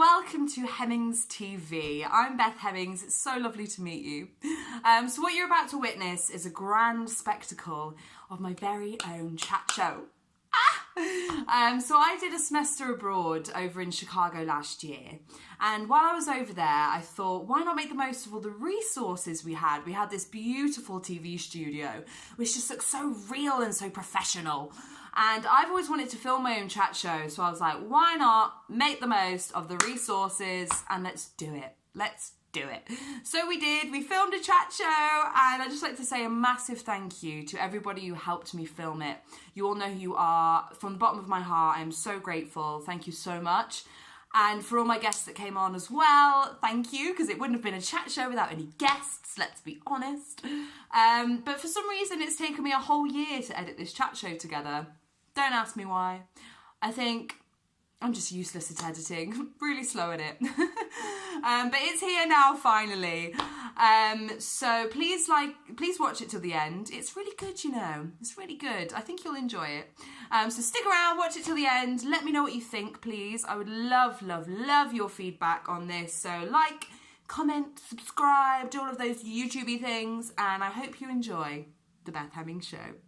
welcome to Hemmings TV. I'm Beth Hemmings. It's so lovely to meet you. So what you're about to witness is a grand spectacle of my very own chat show. So I did a semester abroad over in Chicago last year, and while I was over there I thought, why not make the most of all the resources we had. We had this beautiful TV studio which just looked so real and so professional, and I've always wanted to film my own chat show, so I was like, why not make the most of the resources and let's do it. So we did. We filmed a chat show, and I'd just like to say a massive thank you to everybody who helped me film it. You all know who you are. From the bottom of my heart, I am so grateful. Thank you so much. And for all my guests that came on as well, thank you, because it wouldn't have been a chat show without any guests, let's be honest. But for some reason, it's taken me a whole year to edit this chat show together. Don't ask me why. I think I'm just useless at editing, really slow at it. But it's here now, finally. So please watch it till the end. It's really good, you know. It's really good. I think you'll enjoy it. So stick around, watch it till the end. Let me know what you think, please. I would love, love, love your feedback on this. So like, comment, subscribe, do all of those YouTubey things, and I hope you enjoy the Beth Hemmings Show.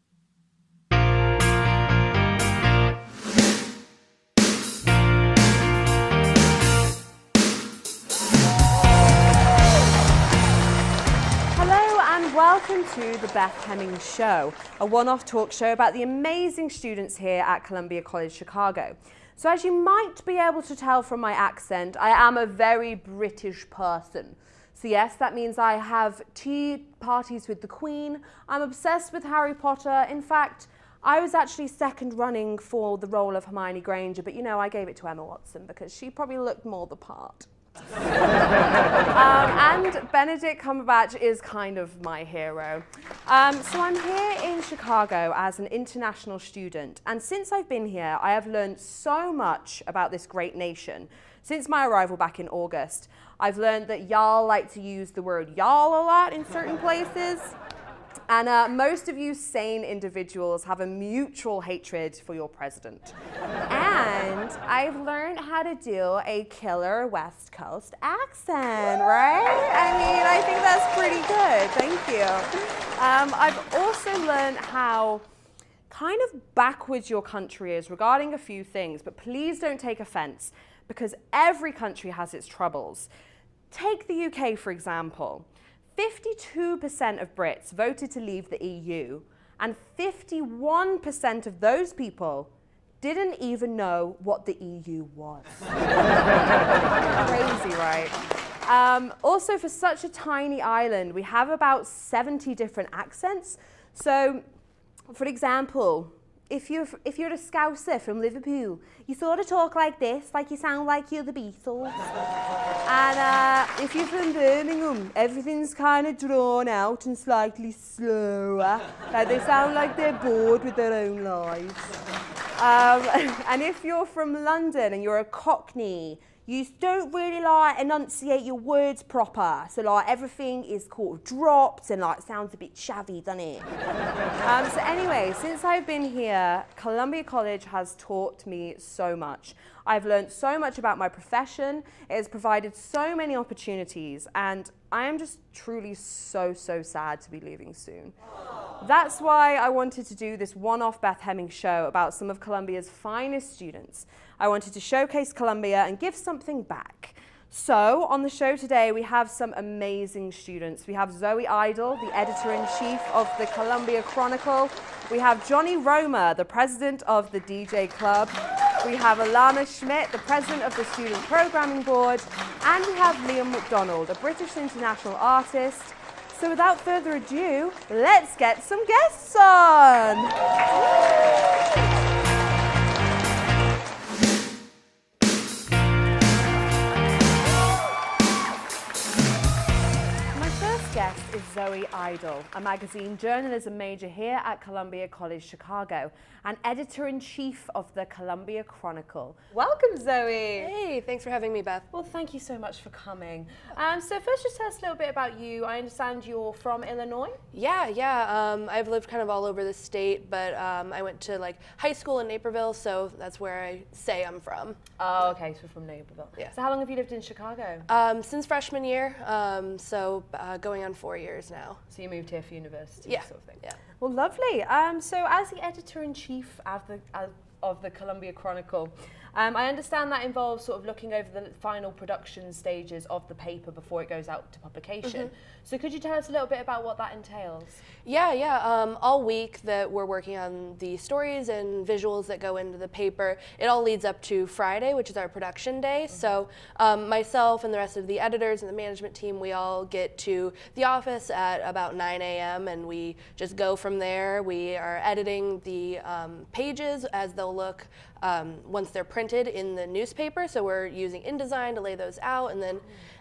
Welcome to the Beth Hemmings Show, a one-off talk show about the amazing students here at Columbia College, Chicago. So as you might be able to tell from my accent, I am a very British person. So yes, that means I have tea parties with the Queen. I'm obsessed with Harry Potter. In fact, I was actually second running for the role of Hermione Granger, but you know, I gave it to Emma Watson because she probably looked more the part. And Benedict Cumberbatch is kind of my hero. So I'm here in Chicago as an international student, and since I've been here, I have learned so much about this great nation. Since my arrival back in August, I've learned that y'all like to use the word y'all a lot in certain places. And most of you sane individuals have a mutual hatred for your president. And I've learned how to do a killer West Coast accent, right? I mean, I think that's pretty good, thank you. I've also learned how kind of backwards your country is regarding a few things, but please don't take offense, because every country has its troubles. Take the UK, for example. 52% of Brits voted to leave the EU, and 51% of those people didn't even know what the EU was. Crazy, right? Also, for such a tiny island, we have about 70 different accents. So, for example, if you're a Scouser from Liverpool, you sort of talk like this, like you sound like you're the Beatles. And if you're from Birmingham, everything's kind of drawn out and slightly slower. Like they sound like they're bored with their own lives. And if you're from London and you're a Cockney, you don't really like enunciate your words proper. So like everything is called dropped and like sounds a bit shabby, doesn't it? So anyway, since I've been here, Columbia College has taught me so much. I've learned so much about my profession. It has provided so many opportunities, and I am just truly so sad to be leaving soon. That's why I wanted to do this one-off Beth Hemmings show about some of Columbia's finest students. I wanted to showcase Columbia and give something back. So, on the show today, we have some amazing students. We have Zoe Eitel, the editor-in-chief of the Columbia Chronicle. We have Johnny Roma, the president of the DJ Club. We have Elana Schmidt, the president of the Student Programming Board. And we have McDonald, a British international artist. So without further ado, let's get some guests on! My first guest is Zoe Eitel, a magazine journalism major here at Columbia College Chicago and editor-in-chief of the Columbia Chronicle. Welcome, Zoe. Hey, thanks for having me, Beth. Well, thank you so much for coming. So first, just tell us a little bit about you. I understand you're from Illinois? Yeah. I've lived kind of all over the state, but I went to high school in Naperville, so that's where I say I'm from. Oh, okay, so from Naperville. Yeah. So how long have you lived in Chicago? Since freshman year, so going on 4 years now. So you moved here for university, Yeah. sort of thing? Yeah. Well, lovely. So as the editor-in-chief of the Columbia Chronicle, I understand that involves sort of looking over the final production stages of the paper before it goes out to publication. So could you tell us a little bit about what that entails? Yeah. All week that we're working on the stories and visuals that go into the paper, it all leads up to Friday, which is our production day. So myself and the rest of the editors and the management team, we all get to the office at about 9 a.m. and we just go from there. We are editing the pages as they'll look once they're printed in the newspaper. So we're using InDesign to lay those out and then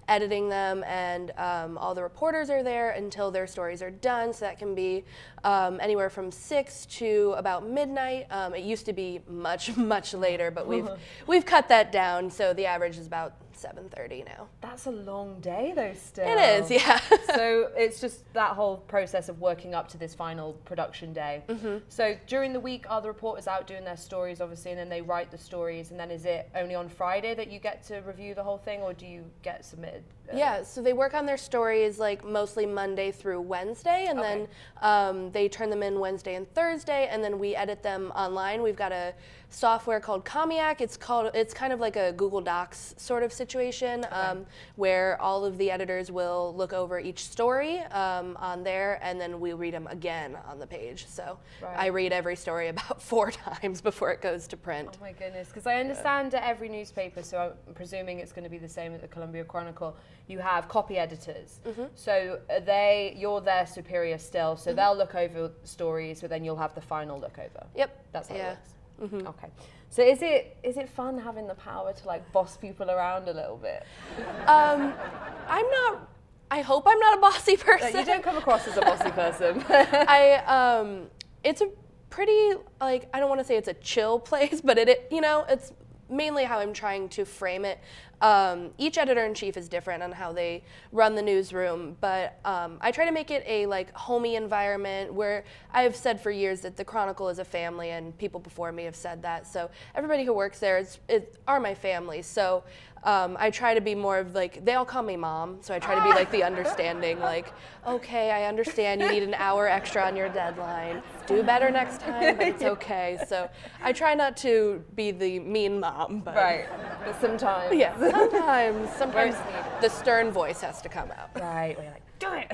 editing them, and all the reporters are there until their stories are done. So that can be anywhere from 6 to about midnight. It used to be much later, but we've cut that down. So the average is about 7:30 now. That's a long day though still. It is, yeah. So it's just that whole process of working up to this final production day. So during the week, are the reporters out doing their stories, obviously, and then they write the stories, and then is it only on Friday that you get to review the whole thing, or do you get submitted? Yeah, so they work on their stories mostly Monday through Wednesday, and then they turn them in Wednesday and Thursday, and then we edit them online. We've got a software called Comiac. It's kind of like a Google Docs sort of situation, where all of the editors will look over each story on there, and then we read them again on the page. So I read every story about 4 times before it goes to print. Oh my goodness, because I understand at every newspaper, so I'm presuming it's going to be the same at the Columbia Chronicle, you have copy editors. So you're their superior still, so they'll look over stories, but then you'll have the final look over. Yep. That's how it works. Okay. So is it fun having the power to boss people around a little bit? I hope I'm not a bossy person. You don't come across as a bossy person. It's a pretty, I don't want to say it's a chill place, but it's mainly how I'm trying to frame it. Each editor-in-chief is different on how they run the newsroom, but I try to make it a homey environment where I've said for years that the Chronicle is a family, and people before me have said that. So everybody who works there are my family. So I try to be more of they all call me mom, so I try to be the understanding, okay, I understand you need an hour extra on your deadline. Do better next time, but it's okay. So I try not to be the mean mom, but but sometimes. Yeah, sometimes the stern voice has to come out. Right, where you're do it.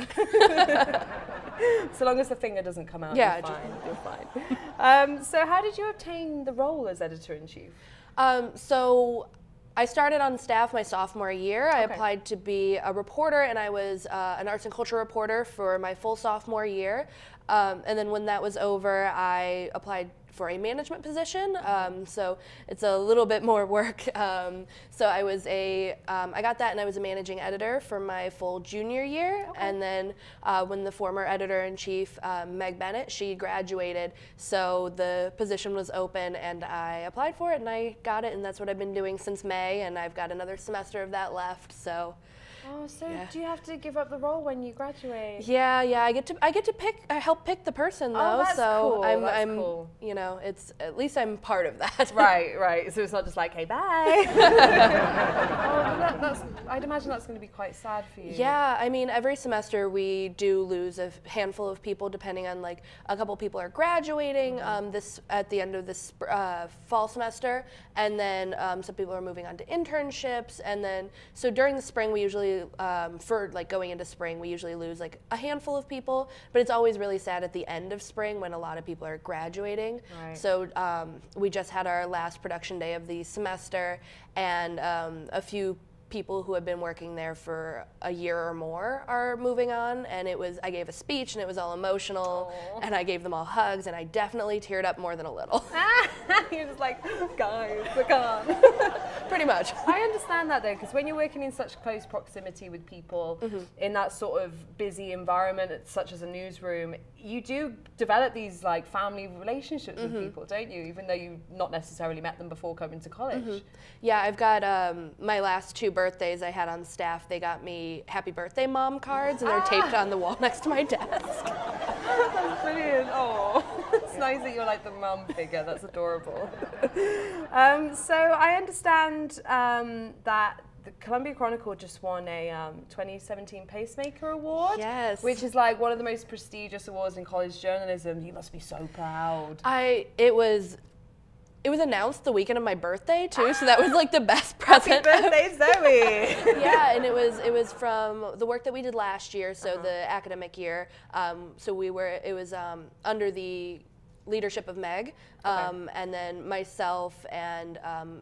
So long as the finger doesn't come out, you're fine. So how did you obtain the role as editor-in-chief? So I started on staff my sophomore year. I applied to be a reporter, and I was an arts and culture reporter for my full sophomore year. And then when that was over, I applied for a management position, so it's a little bit more work. So I got that, and I was a managing editor for my full junior year. And then when the former editor-in-chief, Meg Bennett, she graduated, so the position was open, and I applied for it, and I got it, and that's what I've been doing since May, and I've got another semester of that left. So. Oh, so do you have to give up the role when you graduate? Yeah, I get to pick. I help pick the person though. Oh, that's so cool. I'm cool. It's at least I'm part of that. Right. So it's not just hey, bye. I'd imagine that's going to be quite sad for you. Yeah, I mean, every semester we do lose a handful of people, depending on a couple people are graduating this at the end of this fall semester, and then some people are moving on to internships, and then so during the spring we usually for going into spring, we usually lose a handful of people, but it's always really sad at the end of spring when a lot of people are graduating. Right. So we just had our last production day of the semester, and a few people who have been working there for a year or more are moving on, and I gave a speech and it was all emotional. Aww. And I gave them all hugs, and I definitely teared up more than a little. You're just like, guys, I can't. Pretty much. I understand that though, because when you're working in such close proximity with people in that sort of busy environment, such as a newsroom, you do develop these like family relationships with people, don't you? Even though you've not necessarily met them before coming to college. Yeah, I've got my last 2 birthdays I had on staff. They got me happy birthday mom cards, and they're taped on the wall next to my desk. That's brilliant. Oh, it's nice that you're like the mum figure. That's adorable. So I understand that the Columbia Chronicle just won a 2017 Pacemaker Award. Yes. Which is like one of the most prestigious awards in college journalism. You must be so proud. It was announced the weekend of my birthday too, so that was like the best present. Happy birthday, Zoe! Yeah, and it was from the work that we did last year, so the academic year. So it was under the leadership of Meg, and then myself and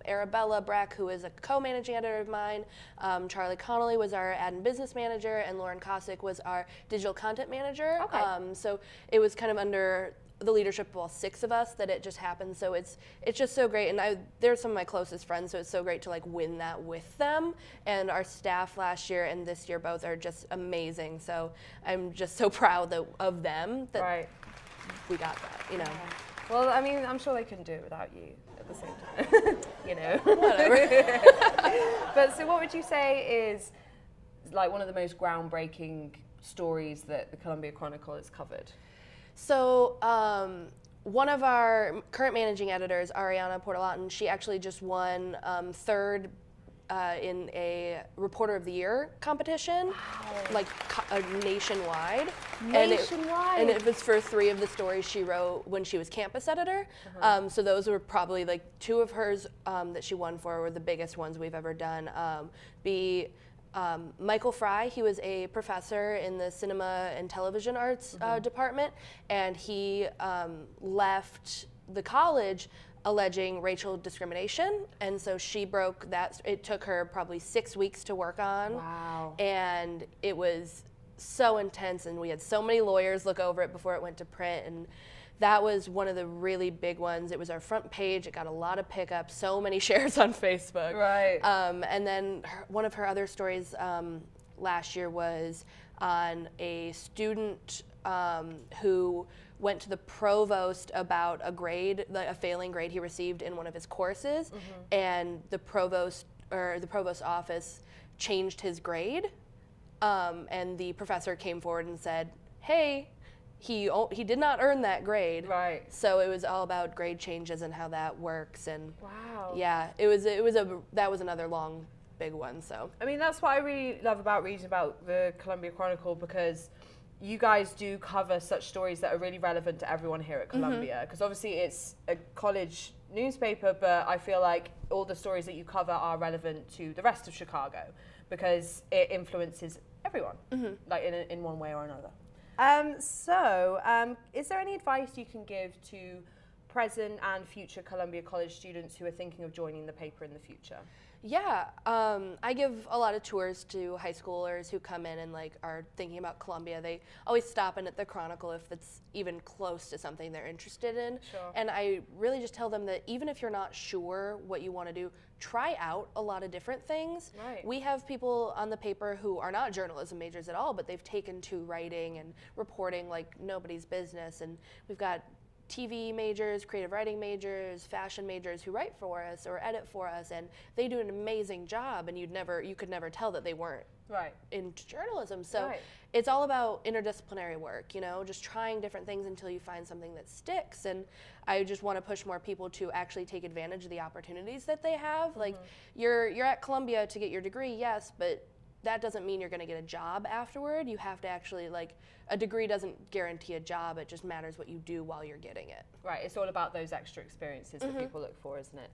Arabella Breck, who is a co-managing editor of mine. Charlie Connolly was our ad and business manager, and Lauren Kosick was our digital content manager. Okay. So it was kind of under the leadership of all 6 of us that it just happened. So it's just so great, and they're some of my closest friends, so it's so great to like win that with them. And our staff last year and this year both are just amazing. So I'm just so proud of them that we got that, you know. Yeah. Well, I mean, I'm sure they couldn't do it without you at the same time, you know. Whatever. But so what would you say is like one of the most groundbreaking stories that the Columbia Chronicle has covered? So one of our current managing editors, Ariana Portalatin, she actually just won 3rd in a Reporter of the Year competition, like nationwide. Nationwide? And it was for 3 of the stories she wrote when she was campus editor. So those were probably like 2 of hers that she won for were the biggest ones we've ever done. Michael Fry, he was a professor in the cinema and television arts department, and he left the college alleging racial discrimination, and so she broke that. It took her probably 6 weeks to work on. Wow. And it was so intense, and we had so many lawyers look over it before it went to print, and that was one of the really big ones. It was our front page. It got a lot of pickups, so many shares on Facebook. Right. And then one of her other stories last year was on a student who went to the provost about a grade, a failing grade he received in one of his courses, and the provost office changed his grade, and the professor came forward and said, "Hey, he did not earn that grade." Right. So it was all about grade changes and how that works, and Wow. yeah, that was another long, big one. So I mean, that's what I really love about reading about the Columbia Chronicle, because you guys do cover such stories that are really relevant to everyone here at Columbia, because obviously it's a college newspaper, but I feel like all the stories that you cover are relevant to the rest of Chicago because it influences everyone, like in one way or another. So is there any advice you can give to present and future Columbia College students who are thinking of joining the paper in the future? yeah, I give a lot of tours to high schoolers who come in and like are thinking about Columbia. They always stop in at the Chronicle if it's even close to something they're interested in. Sure. And I really just tell them that even if you're not sure what you want to do, try out a lot of different things. Right. We have people on the paper who are not journalism majors at all, but they've taken to writing and reporting like nobody's business. And we've got TV majors, creative writing majors, fashion majors who write for us or edit for us, and they do an amazing job, and you could never tell that they weren't Right. in journalism. So Right. it's all about interdisciplinary work, just trying different things until you find something that sticks. And I just want to push more people to actually take advantage of the opportunities that they have. Like you're at Columbia to get your degree, yes, but that doesn't mean you're going to get a job afterward. You have to actually, a degree doesn't guarantee a job. It just matters what you do while you're getting it. Right, it's all about those extra experiences that people look for, isn't it?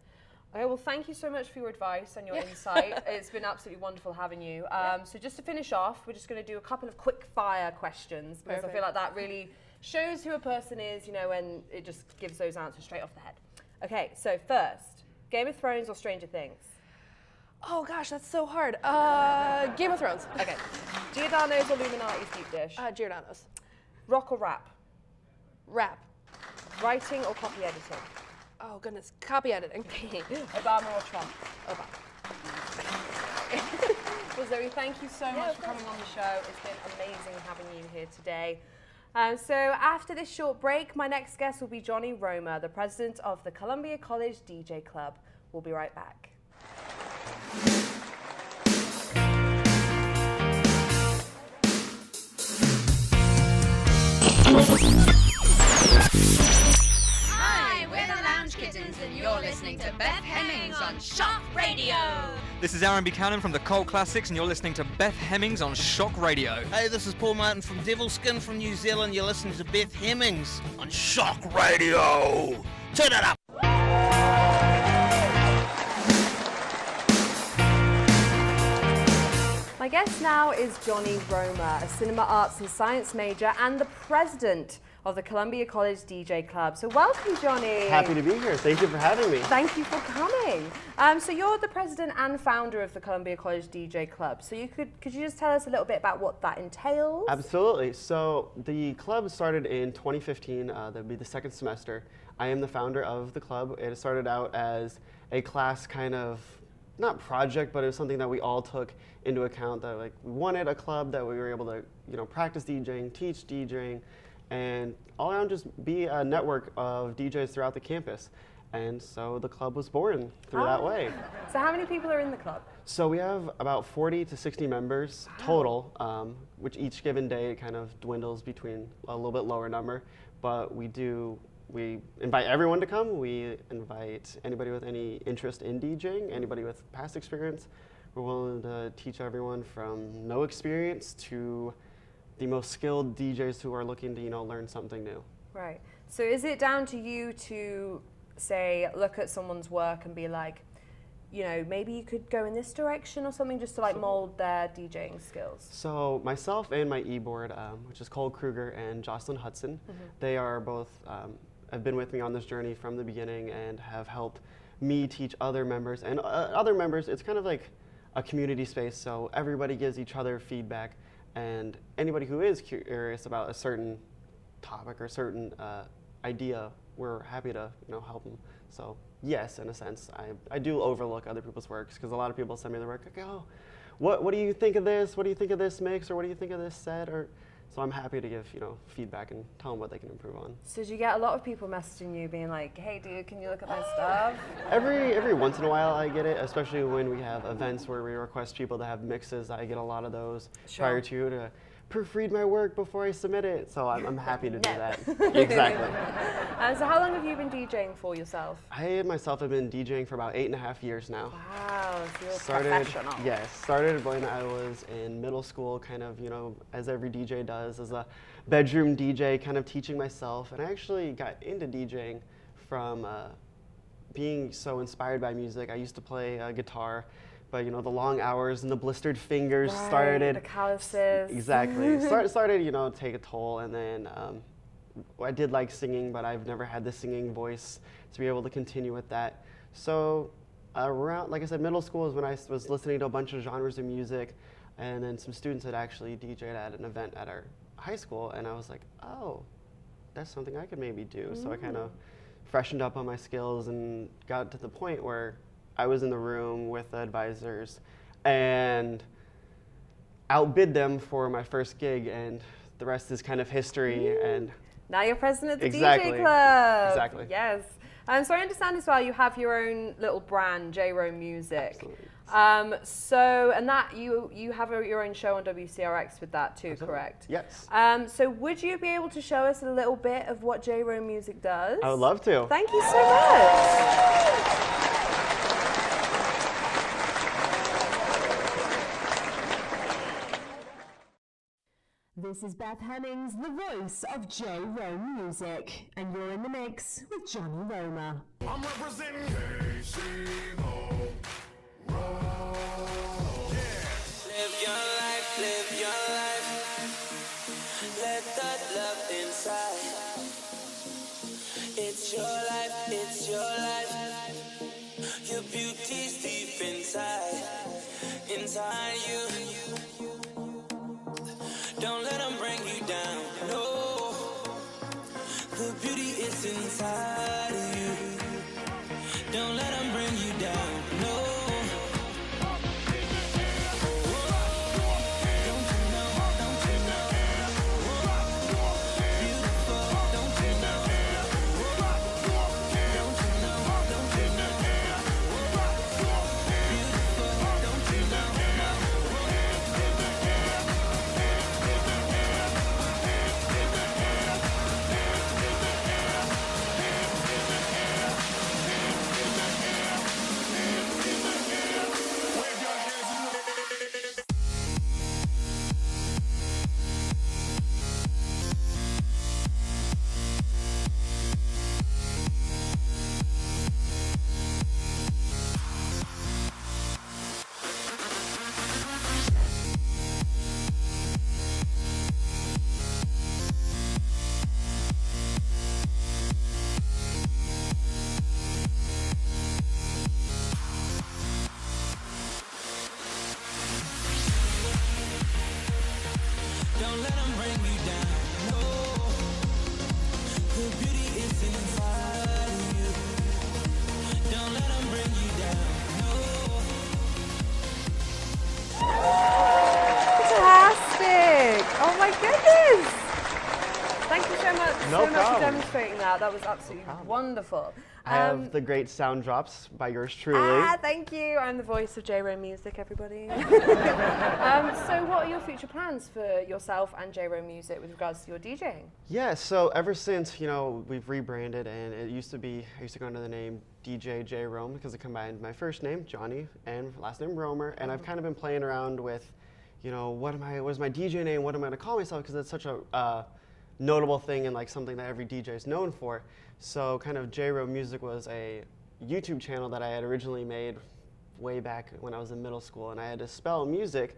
Okay, well, thank you so much for your advice and your insight. It's been absolutely wonderful having you. So just to finish off, we're just going to do a couple of quick fire questions because I feel like that really shows who a person is, and it just gives those answers straight off the head. Okay, so first, Game of Thrones or Stranger Things? Oh gosh, that's so hard. Game of Thrones. Okay. Giordano's or Illuminati's deep dish? Giordano's. Rock or rap? Rap. Writing or copy editing? Oh goodness, copy editing. Obama or Trump? Obama. Well, Zoe, thank you so much for coming on the show. It's been amazing having you here today. So after this short break, my next guest will be Johnny Roma, the president of the Columbia College DJ Club. We'll be right back. Hi, we're the Lounge Kittens, and you're listening to Beth Hemmings on Shock Radio. This is Aaron Buchanan from the Cult Classics, and you're listening to Beth Hemmings on Shock Radio. Hey, this is Paul Martin from Devilskin from New Zealand. You're listening to Beth Hemmings on Shock Radio. Turn it up. My guest now is Johnny Roma, a cinema arts and science major and the president of the Columbia College DJ Club. So welcome, Johnny. Happy to be here. Thank you for having me. Thank you for coming. So you're the president and founder of the Columbia College DJ Club. So could you just tell us a little bit about what that entails? Absolutely. So the club started in 2015. That'll be the second semester. I am the founder of the club. It started out as a class kind of, not project, but it was something that we all took into account, that like we wanted a club that we were able to, practice DJing, teach DJing, and all around just be a network of DJs throughout the campus. And so the club was born through that way. So how many people are in the club? So we have about 40 to 60 members total, which each given day kind of dwindles between a little bit lower number. But we invite everyone to come. We invite anybody with any interest in DJing, anybody with past experience. We're willing to teach everyone from no experience to the most skilled DJs who are looking to, learn something new. Right. So is it down to you to say, look at someone's work and be like, maybe you could go in this direction or something, just to like mold their DJing skills? So myself and my e-board, which is Cole Kruger and Jocelyn Hudson, they are both, have been with me on this journey from the beginning and have helped me teach other members. And other members, it's kind of like a community space, so everybody gives each other feedback, and anybody who is curious about a certain topic or certain idea, we're happy to help them. So yes, in a sense, I do overlook other people's works, because a lot of people send me their work, like, oh, what do you think of this? What do you think of this mix? Or what do you think of this set? So I'm happy to give feedback and tell them what they can improve on. So do you get a lot of people messaging you being like, hey dude, can you look at my stuff? Every once in a while I get it, especially when we have events where we request people to have mixes. I get a lot of those prior to proofread my work before I submit it. So I'm happy to do that. Exactly. So how long have you been DJing for yourself? I myself have been DJing for about 8.5 years now. Wow, so you're professional. Yes, started when I was in middle school, kind of, as every DJ does, as a bedroom DJ, kind of teaching myself. And I actually got into DJing from being so inspired by music. I used to play guitar, but the long hours and the blistered fingers started. The calluses. Exactly. started, take a toll, and then I did like singing, but I've never had the singing voice to be able to continue with that. So around, like I said, middle school is when I was listening to a bunch of genres of music, and then some students had actually DJed at an event at our high school, and I was like, oh, that's something I could maybe do. So I kind of freshened up on my skills and got to the point where I was in the room with the advisors and outbid them for my first gig, and the rest is kind of history. And now you're president of the Exactly. DJ Club. Exactly. Yes. So I understand as well you have your own little brand, J-Rome Music. Absolutely. And that you have your own show on WCRX with that too, Absolutely. correct? Yes. So would you be able to show us a little bit of what J-Rome Music does? I would love to. Thank you so much. This is Beth Hemmings, the voice of J-Rome Music, and you're in the mix with Johnny Roma. I'm representing KCO. Live your life, let that love inside. It's your life, your beauty's deep inside. inside you. Don't let them bring you down, no. The beauty is inside of you. Don't let them bring you down, no. Don't let them bring you down, no. The beauty is inside of you. Don't let them bring you down, no. Fantastic! Oh my goodness! Thank you so much, No so much for problem. demonstrating that. That was absolutely wonderful. I have the great sound drops by yours truly. Thank you. I'm the voice of J-Ro Music, everybody. So what are your future plans for yourself and J-Ro Music with regards to your DJing? Yeah, so ever since, we've rebranded, and I used to go under the name DJ J Rome because it combined my first name, Johnny, and last name Romer, and I've kind of been playing around with, what is my DJ name, what am I gonna call myself, because it's such a notable thing and like something that every DJ is known for. So kind of J-Ro Music was a YouTube channel that I had originally made way back when I was in middle school, and I had to spell music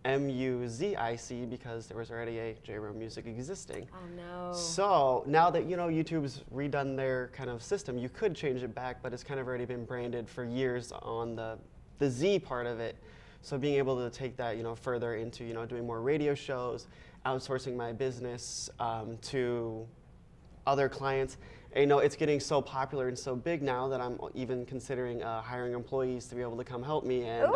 M-U-Z-I-C because there was already a J-Ro Music existing. Oh no. So now that YouTube's redone their kind of system, you could change it back, but it's kind of already been branded for years on the Z part of it. So being able to take that further into doing more radio shows, outsourcing my business to other clients. It's getting so popular and so big now that I'm even considering hiring employees to be able to come help me, and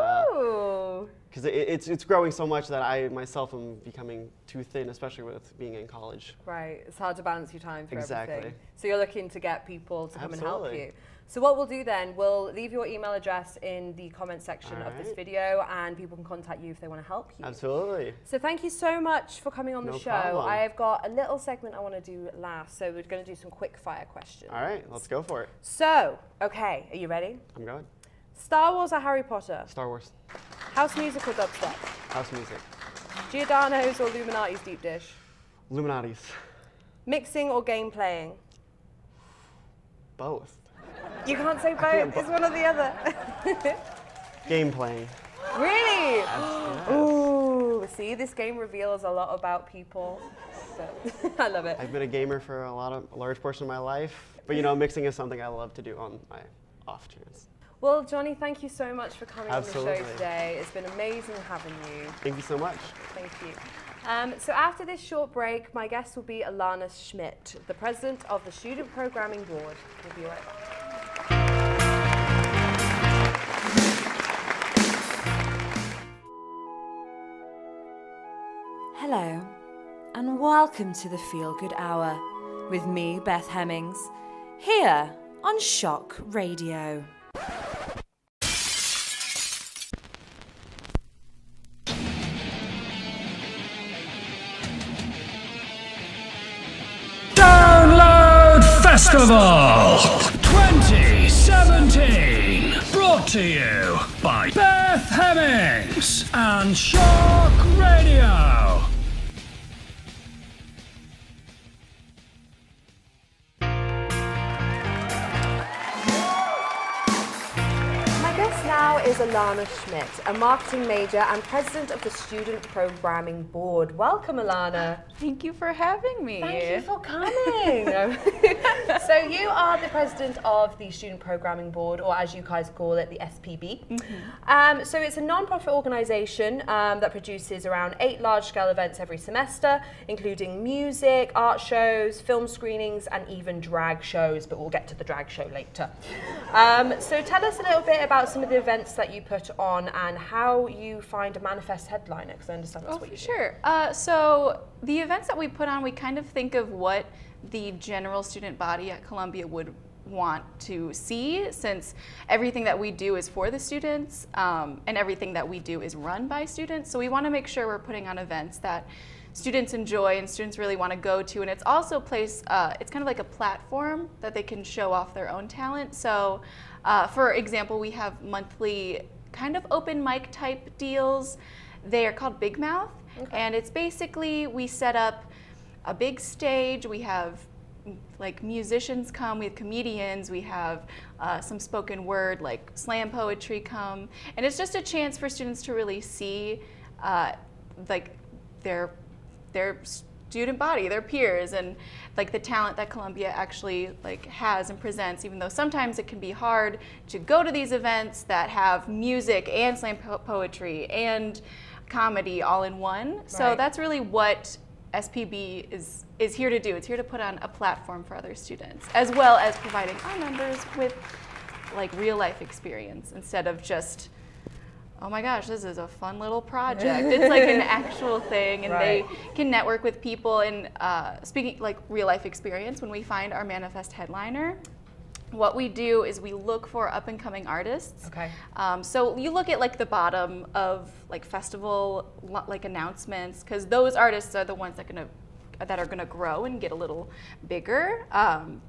because it's growing so much that I myself am becoming too thin, especially with being in college. Right, it's hard to balance your time for Exactly. everything. So you're looking to get people to come and help Absolutely. you. So what we'll do then, we'll leave your email address in the comment section of this video, and people can contact you if they want to help you. Absolutely. So thank you so much for coming on the No show. problem. I've got a little segment I want to do last, so we're going to do some quick fire questions. All right, let's go for it. So, okay, are you ready? I'm going. Star Wars or Harry Potter? Star Wars. House music or dubstep? House music. Giordano's or Illuminati's deep dish? Illuminati's. Mixing or game playing? Both. You can't say can't both, it's one or the other. Game playing. Really? Yes. Ooh, see, this game reveals a lot about people. So, I love it. I've been a gamer for a large portion of my life, but mixing is something I love to do on my off chance. Well, Johnny, thank you so much for coming on the show Absolutely. today. It's been amazing having you. Thank you so much. Thank you. So after this short break, my guest will be Elana Schmidt, the president of the Student Programming Board. We'll be right back. Hello, and welcome to the Feel Good Hour with me, Beth Hemmings, here on Shock Radio. Download Festival 2017, brought to you by Beth Hemmings and Shock Radio. My guest now is Elana Elana Schmidt, a marketing major and president of the Student Programming Board. Welcome, Elana. Thank you for having me. Thank you for coming. So you are the president of the Student Programming Board, or as you guys call it, the SPB. Mm-hmm. So it's a non-profit organisation that produces around 8 large-scale events every semester, including music, art shows, film screenings, and even drag shows, but we'll get to the drag show later. So tell us a little bit about some of the events that you put on and how you find a manifest headliner, because I understand that's what you do. Sure. So the events that we put on, we kind of think of what the general student body at Columbia would want to see, since everything that we do is for the students, and everything that we do is run by students. So we want to make sure we're putting on events that students enjoy and students really want to go to, and it's also a place, it's kind of like a platform that they can show off their own talent. So for example, we have monthly kind of open mic type deals. They are called Big Mouth, and it's basically, we set up a big stage, we have like musicians come, we have comedians, we have some spoken word like slam poetry come, and it's just a chance for students to really see like their student body, their peers, and like the talent that Columbia actually like has and presents, even though sometimes it can be hard to go to these events that have music and slam poetry and comedy all in one. Right. So that's really what SPB is here to do. It's here to put on a platform for other students, as well as providing our members with like real life experience instead of just, oh my gosh, this is a fun little project. It's like an actual thing, and they can network with people. And speaking like real life experience, when we find our manifest headliner, what we do is we look for up and coming artists. Okay. So you look at like the bottom of like festival like announcements, because those artists are the ones that are gonna grow and get a little bigger.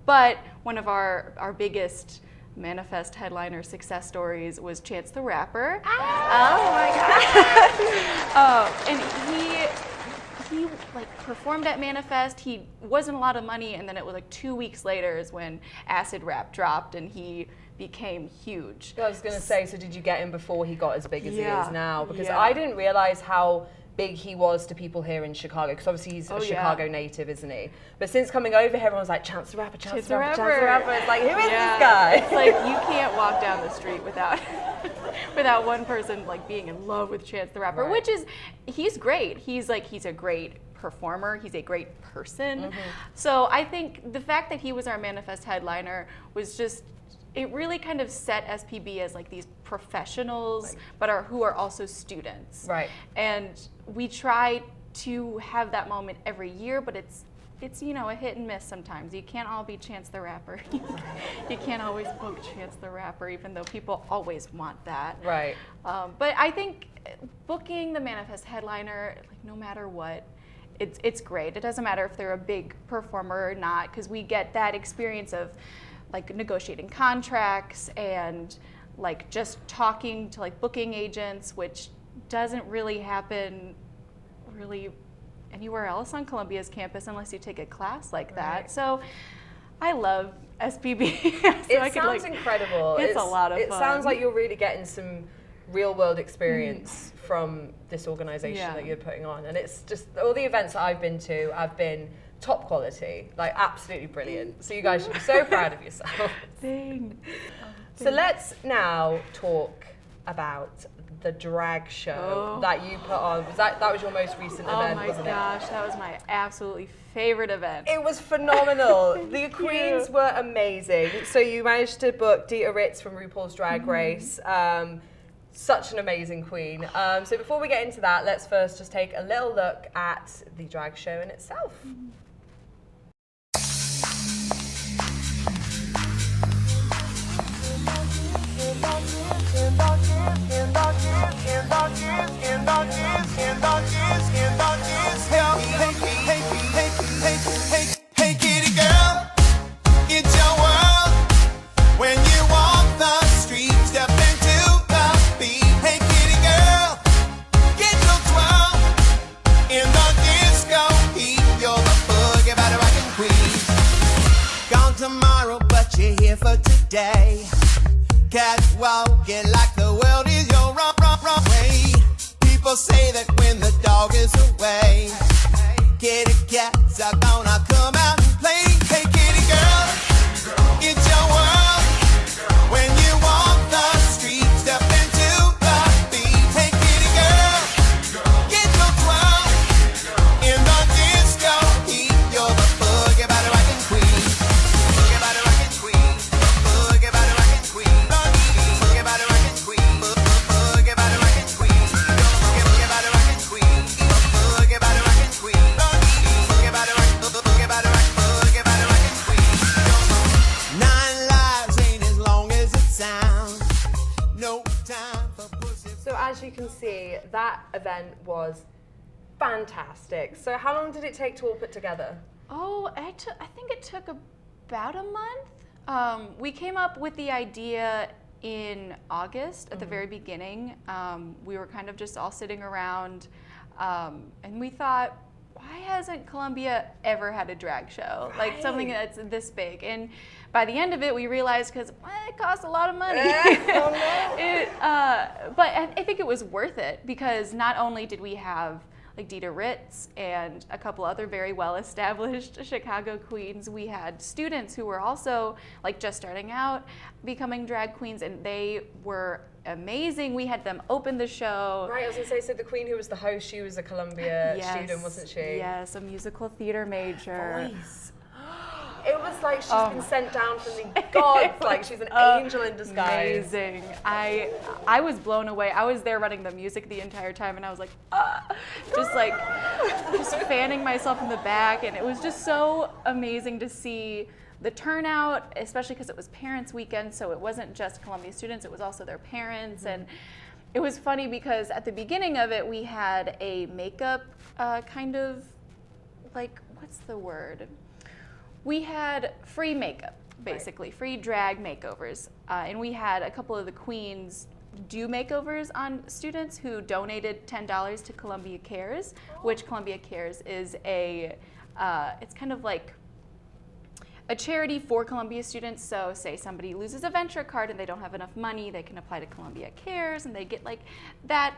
But one of our biggest manifest headliner success stories was Chance the Rapper. Oh my god! And he like performed at Manifest. He wasn't a lot of money, and then it was like 2 weeks later is when Acid Rap dropped, and he became huge. I was gonna say, so did you get him before he got as big as he is now? Because I didn't realize how big he was to people here in Chicago, because obviously he's a Chicago native, isn't he? But since coming over here, everyone's like, Chance the Rapper, Chance the Rapper, Chance the Rapper. It's like, who is this guy? It's like you can't walk down the street without without one person like being in love with Chance the Rapper, which is, he's great. He's a great performer. He's a great person. Mm-hmm. So I think the fact that he was our manifest headliner was just, it really kind of set SPB as like these professionals, but who are also students. Right. And we try to have that moment every year, but it's you know, a hit and miss sometimes. You can't all be Chance the Rapper. You can't always book Chance the Rapper, even though people always want that. Right. But I think booking the manifest headliner, like no matter what, it's great. It doesn't matter if they're a big performer or not, because we get that experience of like negotiating contracts and like just talking to like booking agents, which doesn't really happen really anywhere else on Columbia's campus unless you take a class like that. So I love SPB. It sounds incredible. It's a lot of fun. It sounds like you're really getting some real world experience from this organization that you're putting on. And it's just, all the events that I've been to have been top quality, like absolutely brilliant. So you guys should be so proud of yourself. Thanks. So let's now talk about the drag show that you put on. That was your most recent event, wasn't it? Oh my gosh, that was my absolutely favorite event. It was phenomenal. The queens were amazing. So you managed to book Dita Ritz from RuPaul's Drag Race. Such an amazing queen. So before we get into that, let's first just take a little look at the drag show in itself. Hey, kitty girl, it's your world. When you walk the street, step into the beat. Hey, kitty girl, get your twirl in the disco heat. You're the boogie body rockin' queen. Gone tomorrow, but you're here for today. Catwalking like the world is yours. People say that when the dog is away, kitty cats are gonna come out and play. Hey kitty girl, it's your world. When you walk the street, step into the beat. Hey kitty girl, get your twirl in the disco heat. You're the boogie body rockin' queen, boogie body rockin' queen, boogie body rockin' queen, boogie body rockin' queen, boogie body rockin' queen, boogie body rockin' queen, boogie body rockin' queen, boogie body rockin' boogie body rockin' boogie body rockin' queen. 9 lives ain't as long as it sounds. No time for pussy. So as you can see, that event was fantastic. So how long did it take to all put together? Oh, I think it took about a month. We came up with the idea in August at the very beginning. We were kind of just all sitting around, and we thought, why hasn't Columbia ever had a drag show? Like something that's this big. And by the end of it, we realized, because it costs a lot of money. But I think it was worth it, because not only did we have like Dita Ritz and a couple other very well-established Chicago queens, we had students who were also like just starting out becoming drag queens, and they were amazing. We had them open the show. Right, I was gonna say, so the queen who was the host, she was a Columbia student, wasn't she? Yes, a musical theater major. Voice. It was like she's been sent down from the gods, like she's an angel in disguise. Amazing. I was blown away. I was there running the music the entire time, and I was like, just fanning myself in the back, and it was just so amazing to see the turnout, especially because it was Parents' Weekend, so it wasn't just Columbia students, it was also their parents. And it was funny because at the beginning of it, we had a makeup kind of, like, what's the word? We had free makeup, basically, free drag makeovers. And we had a couple of the queens do makeovers on students who donated $10 to Columbia Cares, which Columbia Cares is it's kind of like a charity for Columbia students. So say somebody loses a venture card and they don't have enough money, they can apply to Columbia Cares and they get like that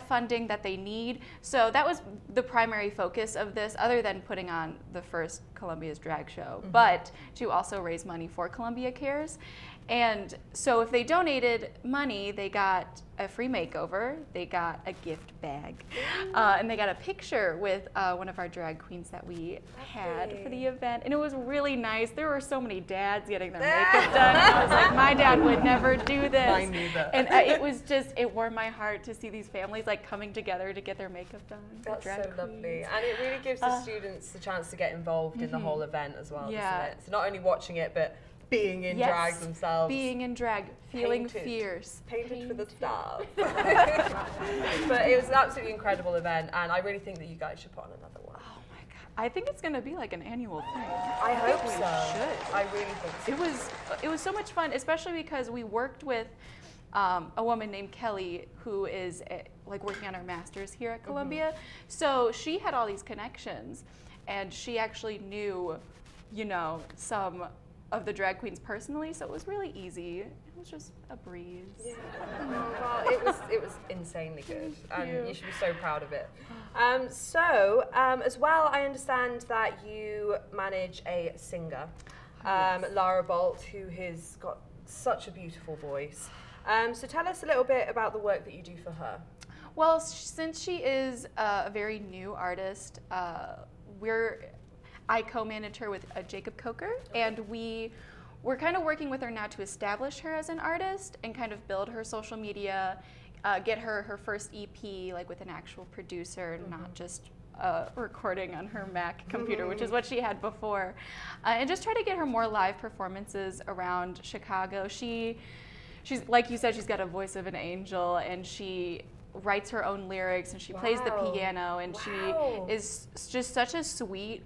funding that they need. So that was the primary focus of this, other than putting on the first Columbia's drag show, but to also raise money for Columbia Cares. And so if they donated money, they got a free makeover, they got a gift bag, and they got a picture with one of our drag queens that we had for the event. And it was really nice. There were so many dads getting their makeup done. And I was like, my dad would never do this. Mine neither. And it was just, it warmed my heart to see these families like coming together to get their makeup done. That's so lovely. And it really gives the students the chance to get involved in the whole event as well, doesn't it? So not only watching it, but being in drag themselves. Being in drag, feeling fierce. Painted for the stars. But it was an absolutely incredible event, and I really think that you guys should put on another one. Oh my God. I think it's going to be like an annual thing. I hope we so. should. I really think so. It was so much fun, especially because we worked with a woman named Kelly who is like working on her master's here at Columbia. So she had all these connections, and she actually knew, some of the drag queens personally, so it was really easy. It was just a breeze. Yeah. Well, it was insanely good, and you should be so proud of it. As well, I understand that you manage a singer, Lara Bolt, who has got such a beautiful voice. So tell us a little bit about the work that you do for her. Well, since she is a very new artist, I co-manage her with Jacob Coker, and we're kind of working with her now to establish her as an artist and kind of build her social media, get her first EP like with an actual producer, not just recording on her Mac computer, which is what she had before, and just try to get her more live performances around Chicago. She's like you said, she's got a voice of an angel, and she writes her own lyrics, and she plays the piano, and she is just such a sweet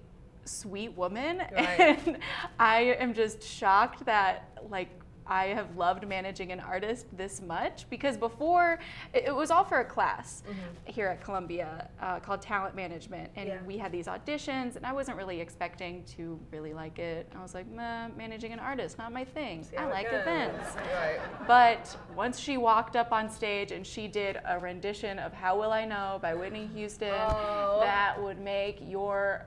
woman. And I am just shocked that like I have loved managing an artist this much, because before it was all for a class here at Columbia called Talent Management, and we had these auditions, and I wasn't really expecting to really like it. I was like, managing an artist, not my thing. I like events. Right. But once she walked up on stage and she did a rendition of How Will I Know by Whitney Houston, that would make your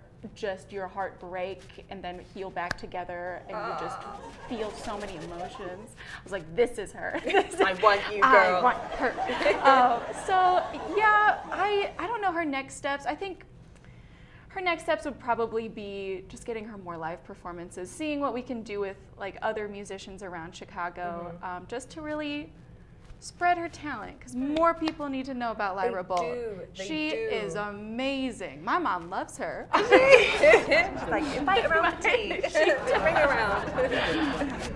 heart break and then heal back together, and you just feel so many emotions. I was like, this is her. I want you, girl. I want her. So yeah, I don't know her next steps. I think her next steps would probably be just getting her more live performances, seeing what we can do with like other musicians around Chicago, just to really spread her talent, because more people need to know about Lyra Bull. She is amazing. My mom loves her. She's like, invite her around for tea. Bring her around.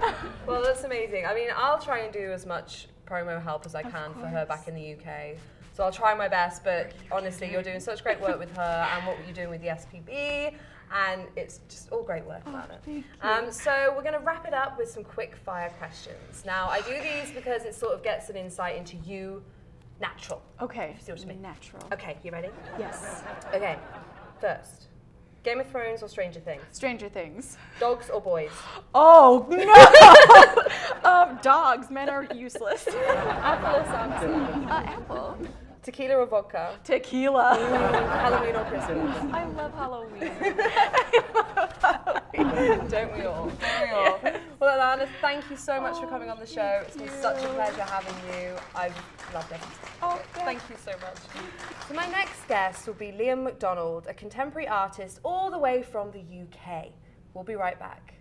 Well, that's amazing. I mean, I'll try and do as much promo help as I can for her back in the UK. So I'll try my best, but honestly, you're doing such great work with her and what you're doing with the SPB, and it's just all great work about it. Thank you. So we're going to wrap it up with some quick fire questions. Now, I do these because it sort of gets an insight into you natural. Okay. See what I mean? Natural. Okay, you ready? Yes. Okay, first, Game of Thrones or Stranger Things? Stranger Things. Dogs or boys? Oh, no! Dogs. Men are useless. Apple or Samsung? Apple. Tequila or vodka? Tequila. Halloween or Christmas? I love Halloween. Don't we all? Don't we all? Well, Elana, thank you so much for coming on the show. It's been such a pleasure having you. I've loved everything. Thank you so much. So my next guest will be Liam McDonald, a contemporary artist all the way from the UK. We'll be right back.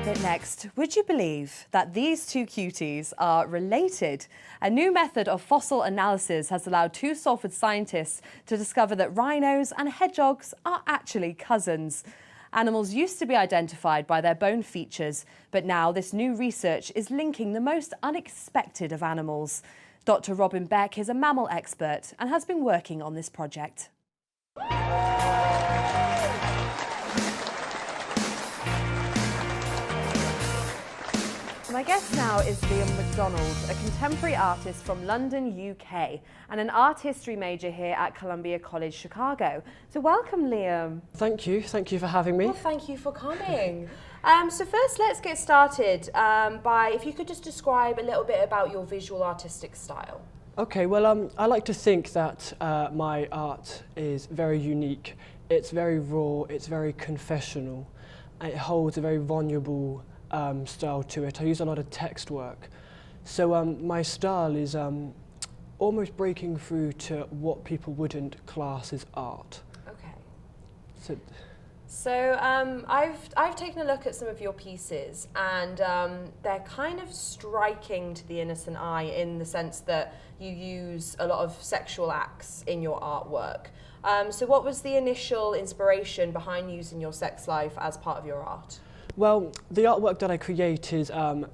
But next, would you believe that these two cuties are related? A new method of fossil analysis has allowed two Salford scientists to discover that rhinos and hedgehogs are actually cousins. Animals used to be identified by their bone features, but now this new research is linking the most unexpected of animals. Dr. Robin Beck is a mammal expert and has been working on this project. My guest now is Liam McDonald, a contemporary artist from London, UK, and an art history major here at Columbia College, Chicago. So welcome, Liam. Thank you for having me. Well, thank you for coming. So first, let's get started by, if you could just describe a little bit about your visual artistic style. Okay, well, I like to think that my art is very unique. It's very raw, it's very confessional, and it holds a very vulnerable style to it. I use a lot of text work. So my style is almost breaking through to what people wouldn't class as art. Okay. So I've taken a look at some of your pieces, and they're kind of striking to the innocent eye in the sense that you use a lot of sexual acts in your artwork. So what was the initial inspiration behind using your sex life as part of your art? Well, the artwork that I create is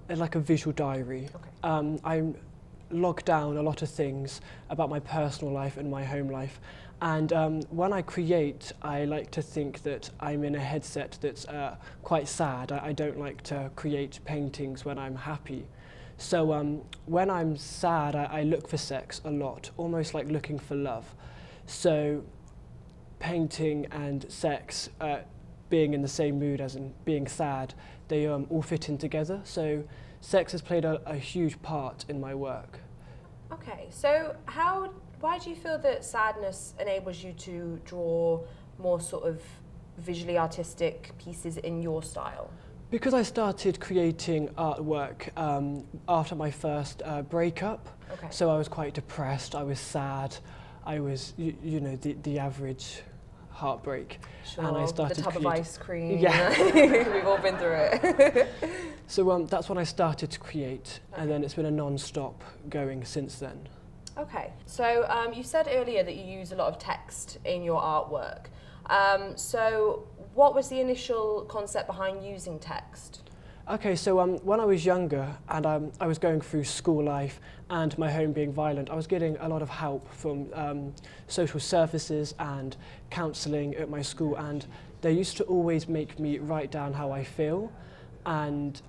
like a visual diary. Okay. I log down a lot of things about my personal life and my home life. And when I create, I like to think that I'm in a headset that's quite sad. I don't like to create paintings when I'm happy. So when I'm sad, I look for sex a lot, almost like looking for love. So painting and sex, being in the same mood as in being sad, they all fit in together. So sex has played a huge part in my work. Okay, so why do you feel that sadness enables you to draw more sort of visually artistic pieces in your style? Because I started creating artwork after my first breakup. Okay. So I was quite depressed, I was sad, I was, you know, the average heartbreak. Sure, and I started the tub of ice cream. Yeah. We've all been through it. So that's when I started to create, and then it's been a non-stop going since then. Okay, so you said earlier that you use a lot of text in your artwork. So what was the initial concept behind using text? Okay, so when I was younger and I was going through school life and my home being violent, I was getting a lot of help from social services and counselling at my school, and they used to always make me write down how I feel and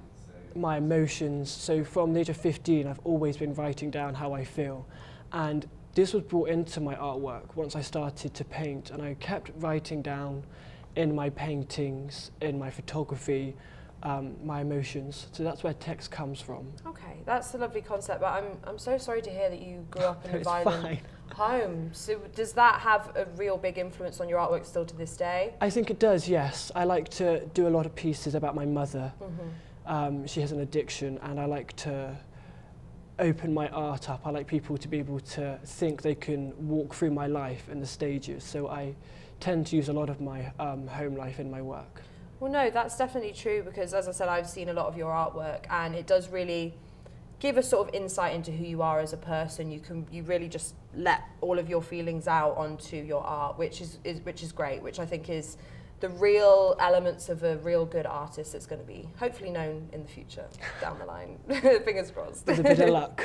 my emotions. So from the age of 15, I've always been writing down how I feel. And this was brought into my artwork once I started to paint, and I kept writing down in my paintings, in my photography, my emotions. So that's where text comes from. Okay, that's a lovely concept, but I'm so sorry to hear that you grew up in a violent home. So does that have a real big influence on your artwork still to this day? I think it does, yes. I like to do a lot of pieces about my mother. She has an addiction, and I like to open my art up. I like people to be able to think they can walk through my life and the stages. So I tend to use a lot of my home life in my work. Well, no, that's definitely true, because as I said, I've seen a lot of your artwork, and it does really give a sort of insight into who you are as a person. You really just let all of your feelings out onto your art, which is great, which I think is the real elements of a real good artist that's going to be hopefully known in the future down the line. Fingers crossed. With a bit of luck.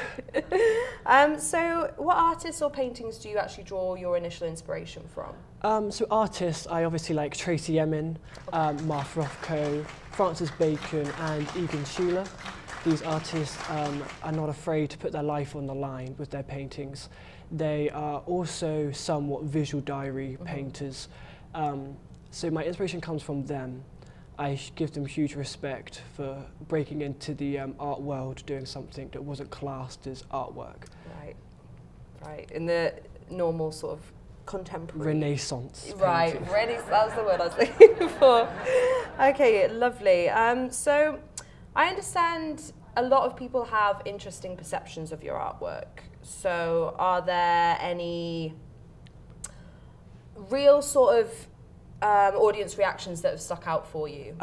So what artists or paintings do you actually draw your initial inspiration from? So artists, I obviously like Tracy Emin, Mark Rothko, Francis Bacon and Egan Schuler. These artists are not afraid to put their life on the line with their paintings. They are also somewhat visual diary painters. So my inspiration comes from them. I give them huge respect for breaking into the art world, doing something that wasn't classed as artwork. Right, in the normal sort of contemporary... Renaissance. Right, that's the word I was looking for. Okay, lovely. So I understand a lot of people have interesting perceptions of your artwork. So are there any real sort of audience reactions that have stuck out for you?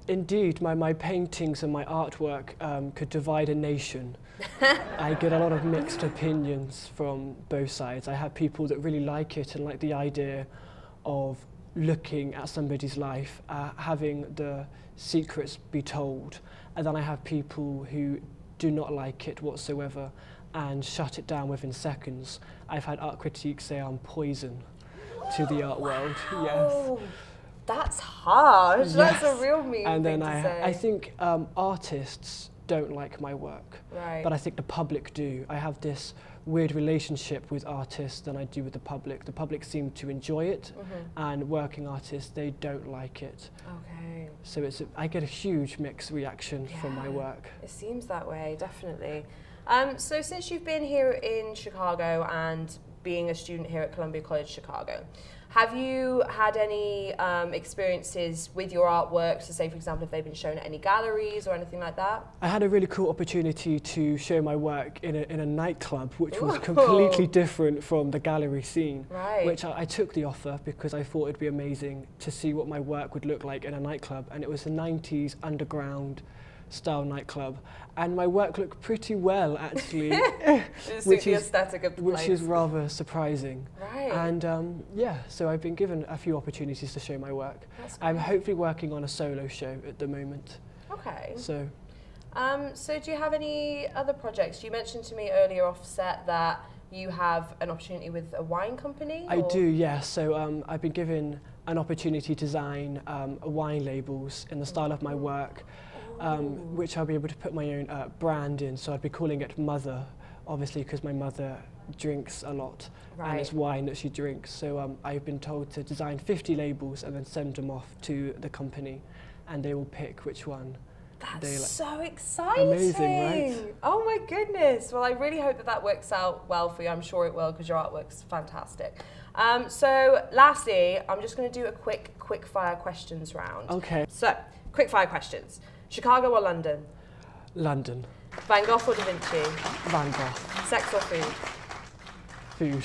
Indeed, my paintings and my artwork could divide a nation. I get a lot of mixed opinions from both sides. I have people that really like it and like the idea of looking at somebody's life, having the secrets be told, and then I have people who do not like it whatsoever and shut it down within seconds. I've had art critiques say I'm poison to the art world. Yes. That's harsh. Yes. That's a real mean and thing then to say. I think artists don't like my work, Right. but I think the public do. I have this weird relationship with artists than I do with the public. The public seem to enjoy it, and working artists, they don't like it. Okay. So I get a huge mixed reaction from my work. It seems that way, definitely. So since you've been here in Chicago and being a student here at Columbia College Chicago, have you had any experiences with your artwork? So say, for example, if they've been shown at any galleries or anything like that? I had a really cool opportunity to show my work in a nightclub, which was completely different from the gallery scene. Right. Which I took the offer because I thought it'd be amazing to see what my work would look like in a nightclub. And it was a 90s underground style nightclub, and my work looked pretty well actually, which is aesthetic of the place. Which is rather surprising. Right. And yeah, so I've been given a few opportunities to show my work. I'm hopefully working on a solo show at the moment. Okay. So do you have any other projects? You mentioned to me earlier off set that you have an opportunity with a wine company? I do, yes. So I've been given an opportunity to design wine labels in the style of my work, which I'll be able to put my own brand in. So I'd be calling it Mother, obviously, because my mother drinks a lot, and it's wine that she drinks. So I've been told to design 50 labels and then send them off to the company, and they will pick which one. That's so exciting. Amazing, right? Oh my goodness. Well, I really hope that works out well for you. I'm sure it will, because your artwork's fantastic. So lastly, I'm just going to do a quick fire questions round. Okay. So, quick fire questions. Chicago or London? London. Van Gogh or Da Vinci? Van Gogh. Sex or food? Food.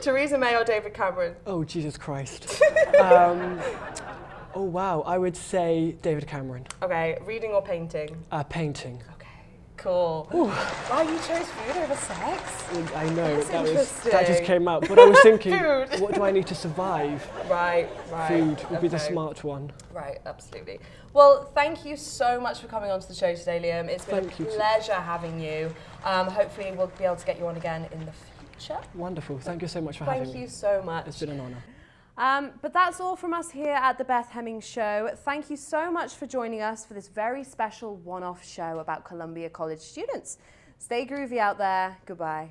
Theresa May or David Cameron? Oh, Jesus Christ. Oh wow, I would say David Cameron. Okay, reading or painting? Painting. Okay, Cool. Wow, you chose food over sex? I know, That's that just came out. But I was thinking, Food. what do I need to survive? Right. Food would be the okay. smart one. Right, absolutely. Well, thank you so much for coming onto the show today, Liam. It's been Thank a you. pleasure having you. Hopefully we'll be able to get you on again in the future. Wonderful. Thank you so much for having me. Thank you so much. It's been an honour. But that's all from us here at the Beth Hemmings Show. Thank you so much for joining us for this very special one-off show about Columbia College students. Stay groovy out there. Goodbye.